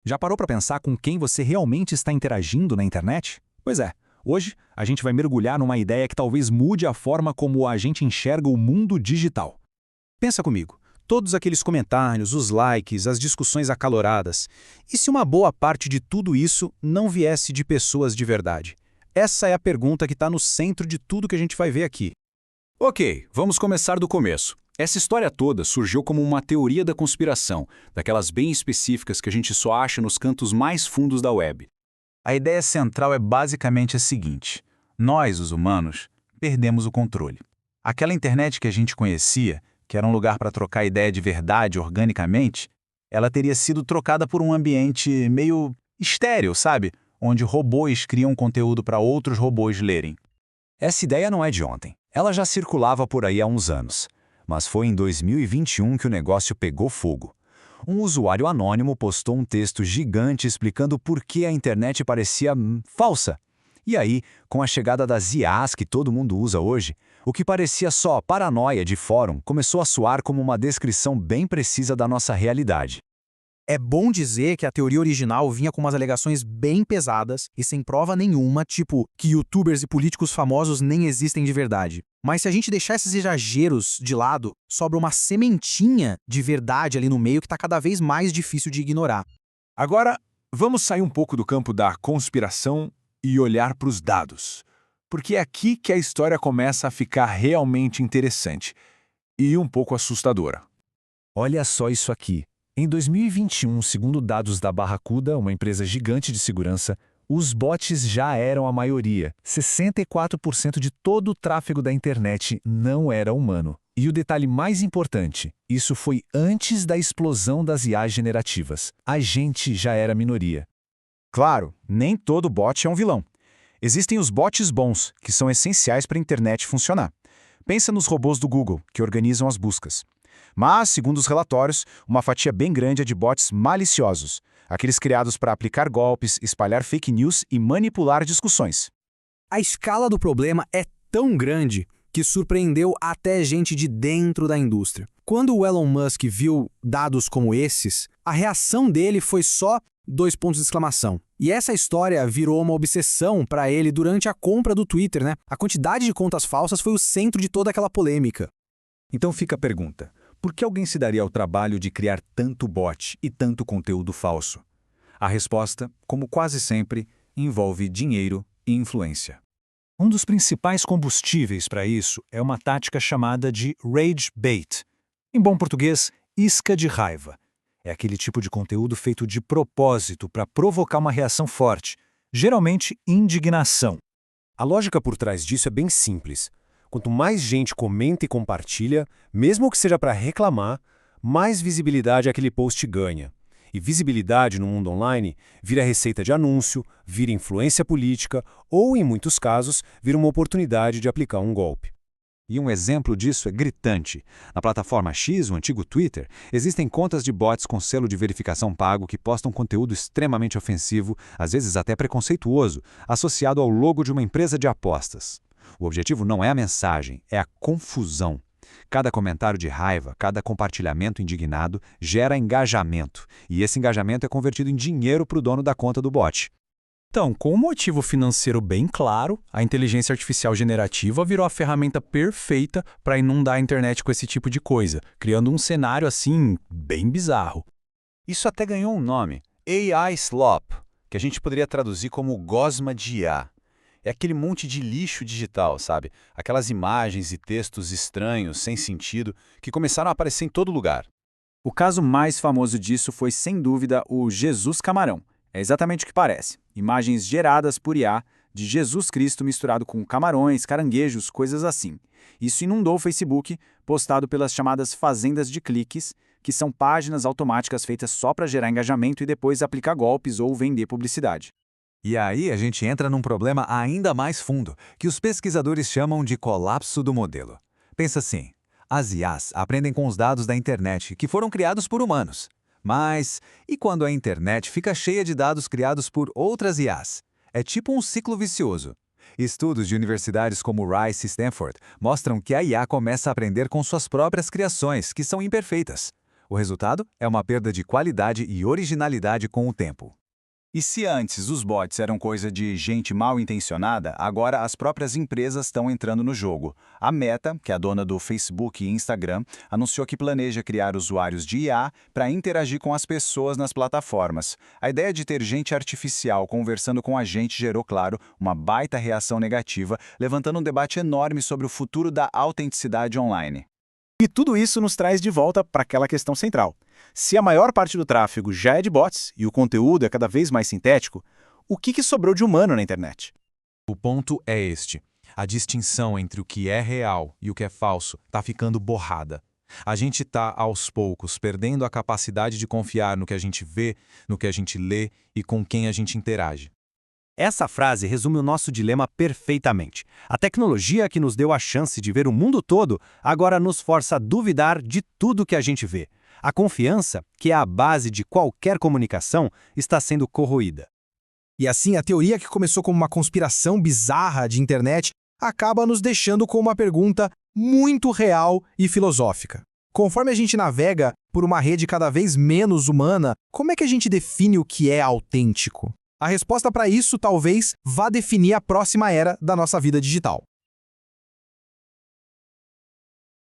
Já parou para pensar com quem você realmente está interagindo na internet? Pois é, hoje a gente vai mergulhar numa ideia que talvez mude a forma como a gente enxerga o mundo digital. Pensa comigo, todos aqueles comentários, os likes, as discussões acaloradas. E se uma boa parte de tudo isso não viesse de pessoas de verdade? Essa é a pergunta que está no centro de tudo que a gente vai ver aqui. Ok, vamos começar do começo. Essa história toda surgiu como uma teoria da conspiração, daquelas bem específicas que a gente só acha nos cantos mais fundos da web. A ideia central é basicamente a seguinte: nós, os humanos, perdemos o controle. Aquela internet que a gente conhecia, que era um lugar para trocar ideia de verdade organicamente, ela teria sido trocada por um ambiente meio estéril, sabe? Onde robôs criam conteúdo para outros robôs lerem. Essa ideia não é de ontem. Ela já circulava por aí há uns anos. Mas foi em 2021 que o negócio pegou fogo. Um usuário anônimo postou um texto gigante explicando por que a internet parecia falsa. E aí, com a chegada das IAs que todo mundo usa hoje, o que parecia só paranoia de fórum começou a soar como uma descrição bem precisa da nossa realidade. É bom dizer que a teoria original vinha com umas alegações bem pesadas e sem prova nenhuma, tipo que youtubers e políticos famosos nem existem de verdade. Mas se a gente deixar esses exageros de lado, sobra uma sementinha de verdade ali no meio que está cada vez mais difícil de ignorar. Agora, vamos sair um pouco do campo da conspiração e olhar para os dados. Porque é aqui que a história começa a ficar realmente interessante e um pouco assustadora. Olha só isso aqui. Em 2021, segundo dados da Barracuda, uma empresa gigante de segurança, os bots já eram a maioria. 64% de todo o tráfego da internet não era humano. E o detalhe mais importante, isso foi antes da explosão das IAs generativas. A gente já era minoria. Claro, nem todo bot é um vilão. Existem os bots bons, que são essenciais para a internet funcionar. Pensa nos robôs do Google, que organizam as buscas. Mas, segundo os relatórios, uma fatia bem grande é de bots maliciosos, aqueles criados para aplicar golpes, espalhar fake news e manipular discussões. A escala do problema é tão grande que surpreendeu até gente de dentro da indústria. Quando o Elon Musk viu dados como esses, a reação dele foi só 2 pontos de exclamação. E essa história virou uma obsessão para ele durante a compra do Twitter, né? A quantidade de contas falsas foi o centro de toda aquela polêmica. Então fica a pergunta: por que alguém se daria ao trabalho de criar tanto bot e tanto conteúdo falso? A resposta, como quase sempre, envolve dinheiro e influência. Um dos principais combustíveis para isso é uma tática chamada de rage bait. Em bom português, isca de raiva. É aquele tipo de conteúdo feito de propósito para provocar uma reação forte, geralmente indignação. A lógica por trás disso é bem simples. Quanto mais gente comenta e compartilha, mesmo que seja para reclamar, mais visibilidade aquele post ganha. E visibilidade no mundo online vira receita de anúncio, vira influência política ou, em muitos casos, vira uma oportunidade de aplicar um golpe. E um exemplo disso é gritante. Na plataforma X, o antigo Twitter, existem contas de bots com selo de verificação pago que postam conteúdo extremamente ofensivo, às vezes até preconceituoso, associado ao logo de uma empresa de apostas. O objetivo não é a mensagem, é a confusão. Cada comentário de raiva, cada compartilhamento indignado gera engajamento, e esse engajamento é convertido em dinheiro para o dono da conta do bot. Então, com um motivo financeiro bem claro, a inteligência artificial generativa virou a ferramenta perfeita para inundar a internet com esse tipo de coisa, criando um cenário assim, bem bizarro. Isso até ganhou um nome, AI Slop, que a gente poderia traduzir como gosma de IA. É aquele monte de lixo digital, sabe? Aquelas imagens e textos estranhos, sem sentido, que começaram a aparecer em todo lugar. O caso mais famoso disso foi, sem dúvida, o Jesus Camarão. É exatamente o que parece. Imagens geradas por IA de Jesus Cristo misturado com camarões, caranguejos, coisas assim. Isso inundou o Facebook, postado pelas chamadas fazendas de cliques, que são páginas automáticas feitas só para gerar engajamento e depois aplicar golpes ou vender publicidade. E aí a gente entra num problema ainda mais fundo, que os pesquisadores chamam de colapso do modelo. Pensa assim, as IAs aprendem com os dados da internet, que foram criados por humanos. Mas, e quando a internet fica cheia de dados criados por outras IAs? É tipo um ciclo vicioso. Estudos de universidades como Rice e Stanford mostram que a IA começa a aprender com suas próprias criações, que são imperfeitas. O resultado é uma perda de qualidade e originalidade com o tempo. E se antes os bots eram coisa de gente mal intencionada, agora as próprias empresas estão entrando no jogo. A Meta, que é a dona do Facebook e Instagram, anunciou que planeja criar usuários de IA para interagir com as pessoas nas plataformas. A ideia de ter gente artificial conversando com a gente gerou, claro, uma baita reação negativa, levantando um debate enorme sobre o futuro da autenticidade online. E tudo isso nos traz de volta para aquela questão central. Se a maior parte do tráfego já é de bots e o conteúdo é cada vez mais sintético, o que sobrou de humano na internet? O ponto é este. A distinção entre o que é real e o que é falso está ficando borrada. A gente está, aos poucos, perdendo a capacidade de confiar no que a gente vê, no que a gente lê e com quem a gente interage. Essa frase resume o nosso dilema perfeitamente. A tecnologia que nos deu a chance de ver o mundo todo agora nos força a duvidar de tudo que a gente vê. A confiança, que é a base de qualquer comunicação, está sendo corroída. E assim, a teoria que começou como uma conspiração bizarra de internet acaba nos deixando com uma pergunta muito real e filosófica. Conforme a gente navega por uma rede cada vez menos humana, como é que a gente define o que é autêntico? A resposta para isso talvez vá definir a próxima era da nossa vida digital.